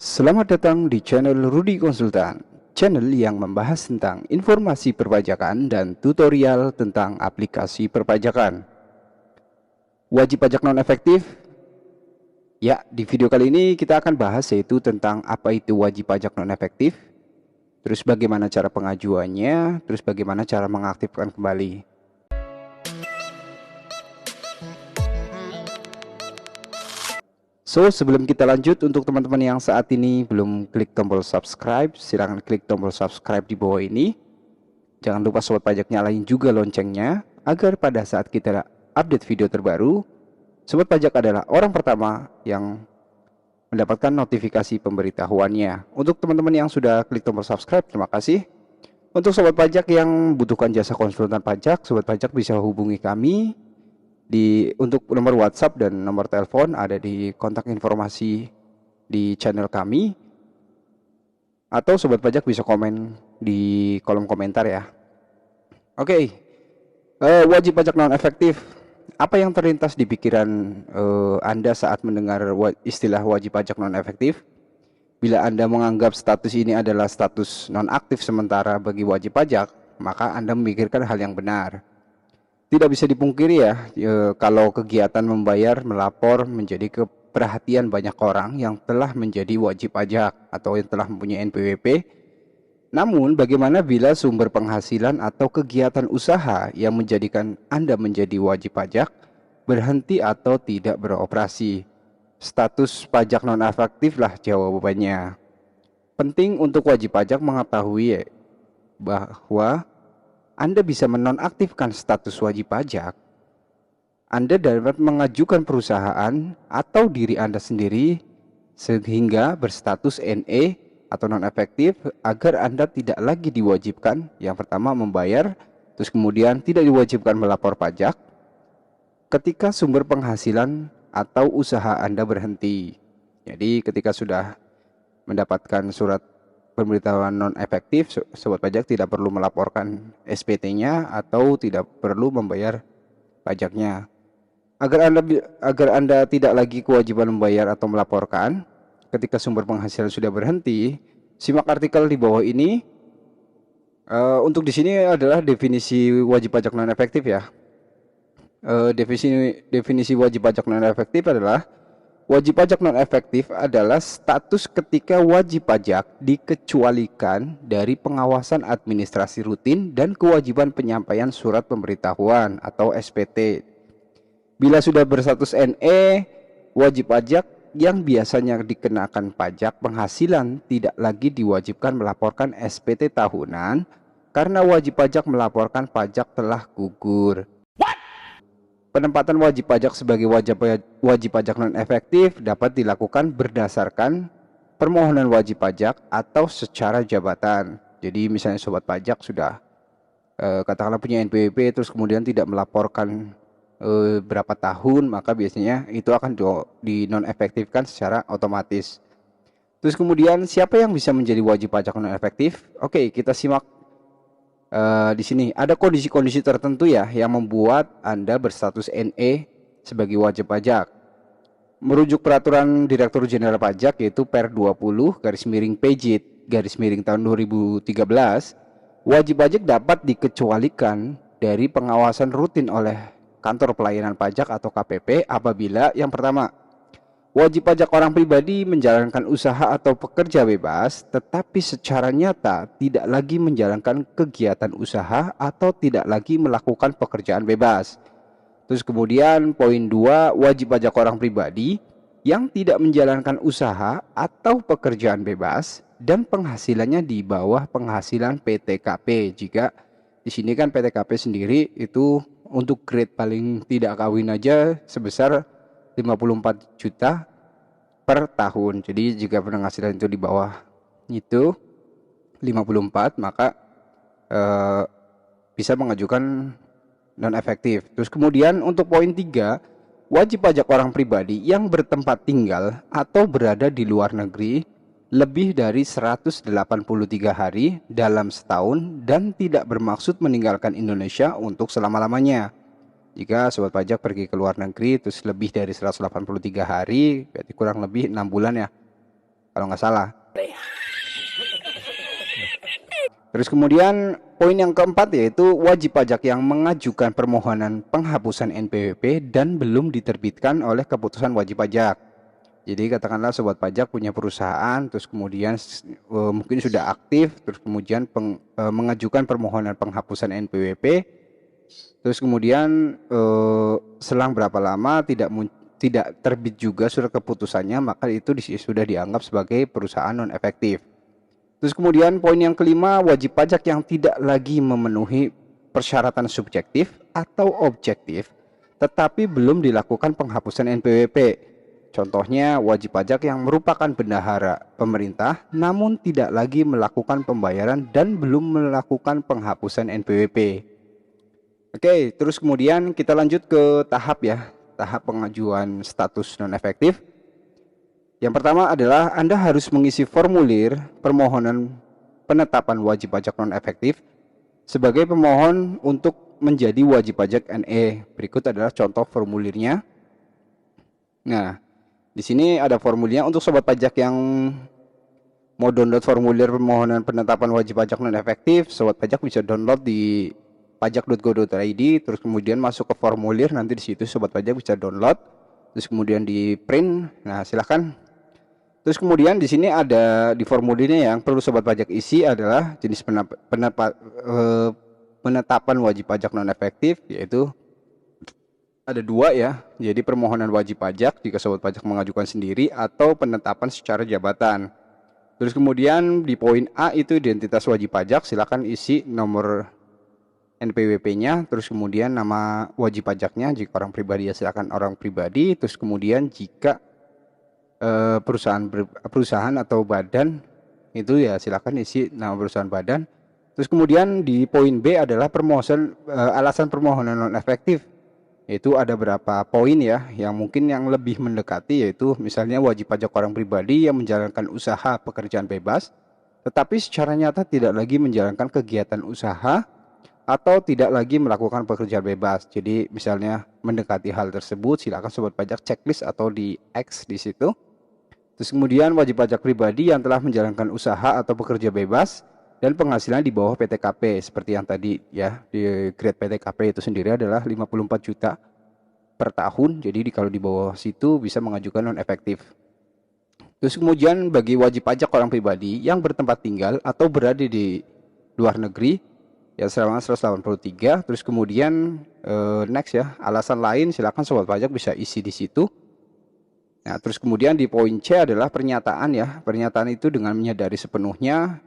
Selamat datang di channel Rudy Konsultan, channel yang membahas tentang informasi perpajakan dan tutorial tentang aplikasi perpajakan. Wajib pajak non-efektif? Ya, di video kali ini kita akan bahas yaitu tentang apa itu wajib pajak non-efektif, terus bagaimana cara pengajuannya, terus bagaimana cara mengaktifkan kembali. So, sebelum kita lanjut, untuk teman-teman yang saat ini belum klik tombol subscribe, silahkan klik tombol subscribe di bawah ini. Jangan lupa sobat pajak nyalain juga loncengnya, agar pada saat kita update video terbaru, sobat pajak adalah orang pertama yang mendapatkan notifikasi pemberitahuannya. Untuk teman-teman yang sudah klik tombol subscribe, terima kasih. Untuk sobat pajak yang membutuhkan jasa konsultan pajak, sobat pajak bisa hubungi kami untuk nomor WhatsApp dan nomor telepon ada di kontak informasi di channel kami, atau sobat pajak bisa komen di kolom komentar ya. Oke, wajib pajak non efektif. Apa yang terlintas di pikiran Anda saat mendengar istilah wajib pajak non efektif? Bila Anda menganggap status ini adalah status non aktif sementara bagi wajib pajak, maka Anda memikirkan hal yang benar. Tidak bisa dipungkiri ya, kalau kegiatan membayar melapor menjadi perhatian banyak orang yang telah menjadi wajib pajak atau yang telah mempunyai NPWP. Namun bagaimana bila sumber penghasilan atau kegiatan usaha yang menjadikan Anda menjadi wajib pajak berhenti atau tidak beroperasi? Status pajak non efektif lah jawabannya. Penting untuk wajib pajak mengetahui bahwa Anda bisa menonaktifkan status wajib pajak. Anda dapat mengajukan perusahaan atau diri Anda sendiri sehingga berstatus NE atau non-efektif agar Anda tidak lagi diwajibkan, yang pertama membayar, terus kemudian tidak diwajibkan melapor pajak ketika sumber penghasilan atau usaha Anda berhenti. Jadi ketika sudah mendapatkan surat pemberitahuan non efektif, sobat pajak tidak perlu melaporkan SPT-nya atau tidak perlu membayar pajaknya. Agar Anda tidak lagi kewajiban membayar atau melaporkan ketika sumber penghasilan sudah berhenti, simak artikel di bawah ini. Untuk di sini adalah definisi wajib pajak non efektif ya. Definisi wajib pajak non efektif adalah: wajib pajak non efektif adalah status ketika wajib pajak dikecualikan dari pengawasan administrasi rutin dan kewajiban penyampaian surat pemberitahuan atau SPT. Bila sudah berstatus NE, wajib pajak yang biasanya dikenakan pajak penghasilan tidak lagi diwajibkan melaporkan SPT tahunan karena wajib pajak melaporkan pajak telah gugur. Penempatan wajib pajak sebagai wajib pajak non efektif dapat dilakukan berdasarkan permohonan wajib pajak atau secara jabatan. Jadi misalnya sobat pajak sudah katakanlah punya NPWP terus kemudian tidak melaporkan berapa tahun, maka biasanya itu akan di non efektifkan secara otomatis. Terus kemudian siapa yang bisa menjadi wajib pajak non efektif? Oke, kita simak. Di sini ada kondisi-kondisi tertentu ya yang membuat Anda berstatus NE sebagai wajib pajak. Merujuk peraturan Direktur Jenderal Pajak yaitu Per 20/PJ tahun 2013, wajib pajak dapat dikecualikan dari pengawasan rutin oleh Kantor Pelayanan Pajak atau KPP apabila yang pertama, wajib pajak orang pribadi menjalankan usaha atau pekerja bebas, tetapi secara nyata tidak lagi menjalankan kegiatan usaha atau tidak lagi melakukan pekerjaan bebas. Terus kemudian poin 2, wajib pajak orang pribadi yang tidak menjalankan usaha atau pekerjaan bebas dan penghasilannya di bawah penghasilan PTKP. Jika di sini kan PTKP sendiri itu untuk grade paling tidak kawin aja sebesar 54 juta per tahun. Jadi jika penghasilan itu di bawah itu 54, maka bisa mengajukan non efektif. Terus kemudian untuk poin 3, wajib pajak orang pribadi yang bertempat tinggal atau berada di luar negeri lebih dari 183 hari dalam setahun dan tidak bermaksud meninggalkan Indonesia untuk selama-lamanya. Jika sobat pajak pergi ke luar negeri terus lebih dari 183 hari, berarti kurang lebih 6 bulan ya. kalau nggak salah. Terus kemudian poin yang keempat yaitu wajib pajak yang mengajukan permohonan penghapusan NPWP dan belum diterbitkan oleh keputusan wajib pajak. Jadi katakanlah sobat pajak punya perusahaan, terus kemudian mungkin sudah aktif, terus kemudian mengajukan permohonan penghapusan NPWP, terus kemudian selang berapa lama tidak terbit juga surat keputusannya, maka itu sudah dianggap sebagai perusahaan non efektif. Terus kemudian poin yang kelima, wajib pajak yang tidak lagi memenuhi persyaratan subjektif atau objektif tetapi belum dilakukan penghapusan NPWP. Contohnya wajib pajak yang merupakan bendahara pemerintah namun tidak lagi melakukan pembayaran dan belum melakukan penghapusan NPWP. Oke, terus kemudian kita lanjut ke tahap pengajuan status non efektif. Yang pertama adalah Anda harus mengisi formulir permohonan penetapan wajib pajak non efektif sebagai pemohon untuk menjadi wajib pajak NE. Berikut adalah contoh formulirnya. Nah, di sini ada formulirnya untuk sobat pajak yang mau download formulir permohonan penetapan wajib pajak non efektif. Sobat pajak bisa download di pajak.go.id, terus kemudian masuk ke formulir, nanti di situ sobat pajak bisa download, terus kemudian di print. Nah, silahkan. Terus kemudian di sini ada di formulirnya yang perlu sobat pajak isi adalah jenis penetapan wajib pajak non efektif, yaitu ada dua ya. Jadi permohonan wajib pajak jika sobat pajak mengajukan sendiri atau penetapan secara jabatan. Terus kemudian di poin A itu identitas wajib pajak, silakan isi nomor NPWP-nya, terus kemudian nama wajib pajaknya, jika orang pribadi ya silakan orang pribadi, terus kemudian jika perusahaan atau badan itu ya silakan isi nama perusahaan badan. Terus kemudian di poin B adalah alasan permohonan non efektif, yaitu ada berapa poin ya yang mungkin yang lebih mendekati, yaitu misalnya wajib pajak orang pribadi yang menjalankan usaha pekerjaan bebas tetapi secara nyata tidak lagi menjalankan kegiatan usaha atau tidak lagi melakukan pekerjaan bebas. Jadi misalnya mendekati hal tersebut, silakan sobat pajak checklist atau di X di situ. Terus kemudian wajib pajak pribadi yang telah menjalankan usaha atau pekerja bebas dan penghasilan di bawah PTKP seperti yang tadi ya, di grade PTKP itu sendiri adalah 54 juta per tahun. Jadi kalau di bawah situ bisa mengajukan non efektif. Terus kemudian bagi wajib pajak orang pribadi yang bertempat tinggal atau berada di luar negeri ya selama 183. Terus kemudian next ya, alasan lain silakan sobat pajak bisa isi di situ. Nah, terus kemudian di poin C adalah pernyataan ya. Pernyataan itu dengan menyadari sepenuhnya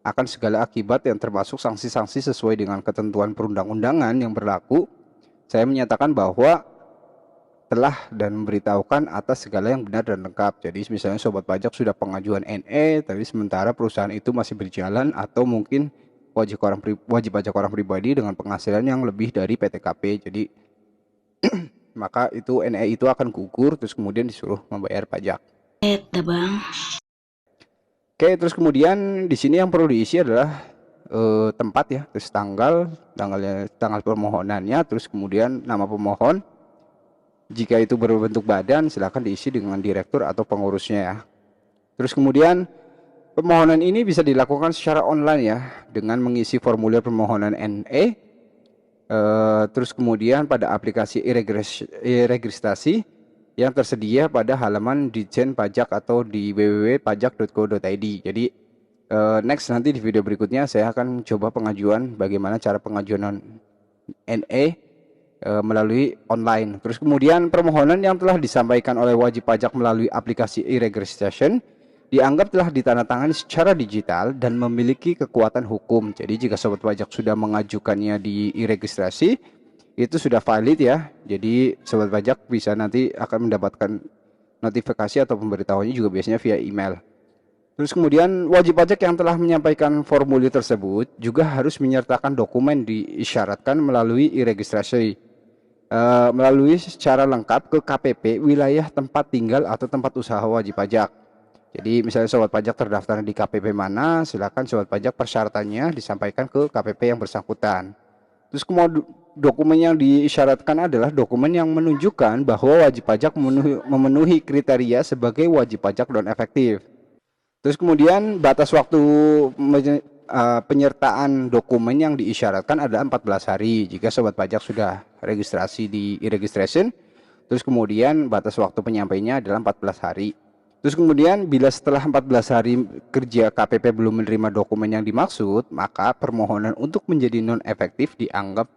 akan segala akibat yang termasuk sanksi-sanksi sesuai dengan ketentuan perundang-undangan yang berlaku. Saya menyatakan bahwa telah dan memberitahukan atas segala yang benar dan lengkap. Jadi misalnya sobat pajak sudah pengajuan NE, tapi sementara perusahaan itu masih berjalan atau mungkin wajib pajak orang pribadi dengan penghasilan yang lebih dari PTKP. Jadi maka itu NE itu akan gugur, terus kemudian disuruh membayar pajak. Bang. Oke, terus kemudian di sini yang perlu diisi adalah tempat ya, terus tanggal permohonannya, terus kemudian nama pemohon. Jika itu berbentuk badan, silakan diisi dengan direktur atau pengurusnya ya. Terus kemudian permohonan ini bisa dilakukan secara online ya, dengan mengisi formulir permohonan NE. Terus kemudian pada aplikasi e-registrasi yang tersedia pada halaman Ditjen Pajak atau di www.pajak.go.id. Jadi next nanti di video berikutnya saya akan coba pengajuan bagaimana cara pengajuan NE melalui online. Terus kemudian permohonan yang telah disampaikan oleh wajib pajak melalui aplikasi e-registration dianggap telah ditandatangani secara digital dan memiliki kekuatan hukum. Jadi jika sobat pajak sudah mengajukannya di e-registrasi, itu sudah valid ya. Jadi sobat pajak bisa nanti akan mendapatkan notifikasi atau pemberitahuannya juga biasanya via email. Terus kemudian wajib pajak yang telah menyampaikan formulir tersebut juga harus menyertakan dokumen diisyaratkan melalui e-registrasi, melalui secara lengkap ke KPP wilayah tempat tinggal atau tempat usaha wajib pajak. Jadi misalnya sobat pajak terdaftar di KPP mana, silakan sobat pajak persyaratannya disampaikan ke KPP yang bersangkutan. Terus kemudian dokumen yang diisyaratkan adalah dokumen yang menunjukkan bahwa wajib pajak memenuhi kriteria sebagai wajib pajak non efektif. Terus kemudian batas waktu penyertaan dokumen yang diisyaratkan adalah 14 hari jika sobat pajak sudah registrasi di e-registration. Terus kemudian batas waktu penyampainya adalah 14 hari. Terus kemudian bila setelah 14 hari kerja KPP belum menerima dokumen yang dimaksud, maka permohonan untuk menjadi non efektif dianggap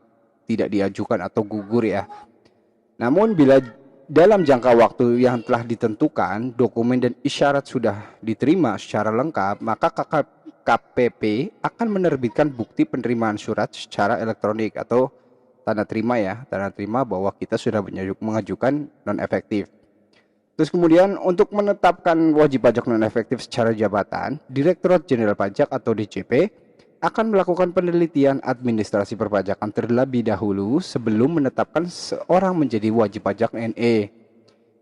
tidak diajukan atau gugur ya. Namun bila dalam jangka waktu yang telah ditentukan dokumen dan isyarat sudah diterima secara lengkap, maka KPP akan menerbitkan bukti penerimaan surat secara elektronik atau tanda terima ya, tanda terima bahwa kita sudah mengajukan non efektif. Terus kemudian untuk menetapkan wajib pajak non efektif secara jabatan, Direktorat Jenderal Pajak atau DJP akan melakukan penelitian administrasi perpajakan terlebih dahulu sebelum menetapkan seorang menjadi wajib pajak NE.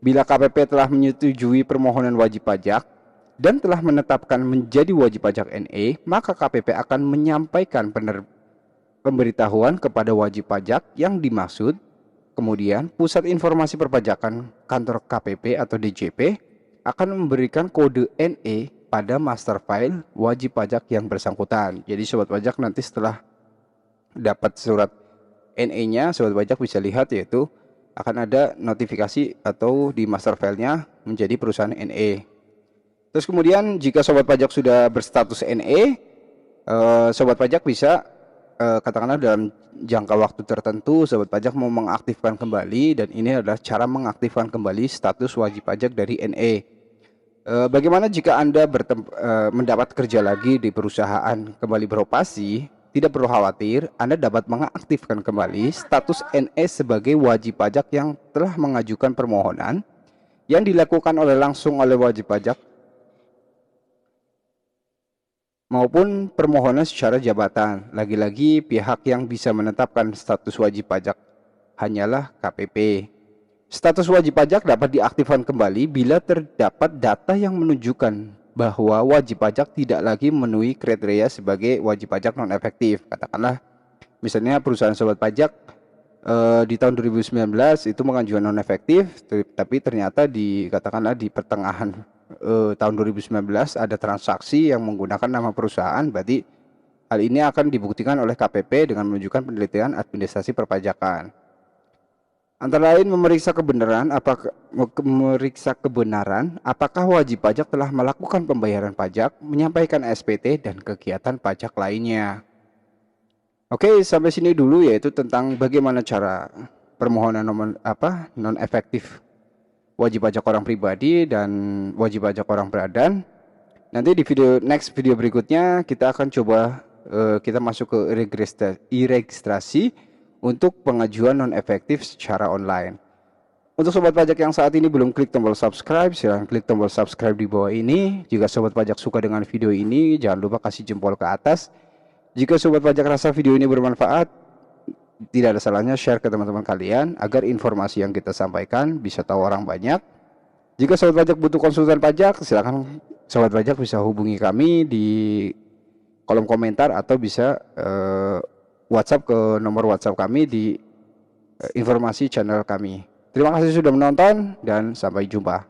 Bila KPP telah menyetujui permohonan wajib pajak dan telah menetapkan menjadi wajib pajak NE, maka KPP akan menyampaikan pemberitahuan kepada wajib pajak yang dimaksud. Kemudian, Pusat Informasi Perpajakan Kantor KPP atau DJP akan memberikan kode NE pada master file wajib pajak yang bersangkutan. Jadi sobat pajak nanti setelah dapat surat NE-nya, sobat pajak bisa lihat yaitu akan ada notifikasi atau di master filenya menjadi perusahaan NE. Terus kemudian jika sobat pajak sudah berstatus NE, sobat pajak bisa katakanlah dalam jangka waktu tertentu sobat pajak mau mengaktifkan kembali, dan ini adalah cara mengaktifkan kembali status wajib pajak dari NE. Bagaimana jika Anda mendapat kerja lagi di perusahaan kembali beroperasi? Tidak perlu khawatir, Anda dapat mengaktifkan kembali status NE sebagai wajib pajak yang telah mengajukan permohonan yang dilakukan langsung oleh wajib pajak maupun permohonan secara jabatan. Lagi-lagi pihak yang bisa menetapkan status wajib pajak hanyalah KPP. Status wajib pajak dapat diaktifkan kembali bila terdapat data yang menunjukkan bahwa wajib pajak tidak lagi memenuhi kriteria sebagai wajib pajak non efektif. Katakanlah misalnya perusahaan sobat pajak di tahun 2019 itu mengajukan non efektif, tapi ternyata katakanlah di pertengahan tahun 2019 ada transaksi yang menggunakan nama perusahaan, berarti hal ini akan dibuktikan oleh KPP dengan menunjukkan penelitian administrasi perpajakan. Antara lain memeriksa kebenaran apakah wajib pajak telah melakukan pembayaran pajak, menyampaikan SPT dan kegiatan pajak lainnya. Oke, sampai sini dulu yaitu tentang bagaimana cara permohonan non efektif wajib pajak orang pribadi dan wajib pajak orang berbadan. Nanti di next video berikutnya kita akan coba kita masuk ke e-registrasi untuk pengajuan non efektif secara online. Untuk sobat pajak yang saat ini belum klik tombol subscribe, silahkan klik tombol subscribe di bawah ini. Jika sobat pajak suka dengan video ini, jangan lupa kasih jempol ke atas. Jika sobat pajak rasa video ini bermanfaat, tidak ada salahnya share ke teman-teman kalian agar informasi yang kita sampaikan bisa tahu orang banyak. Jika sobat pajak butuh konsultan pajak, silakan sobat pajak bisa hubungi kami di kolom komentar atau bisa WhatsApp ke nomor WhatsApp kami di informasi channel kami. Terima kasih sudah menonton dan sampai jumpa.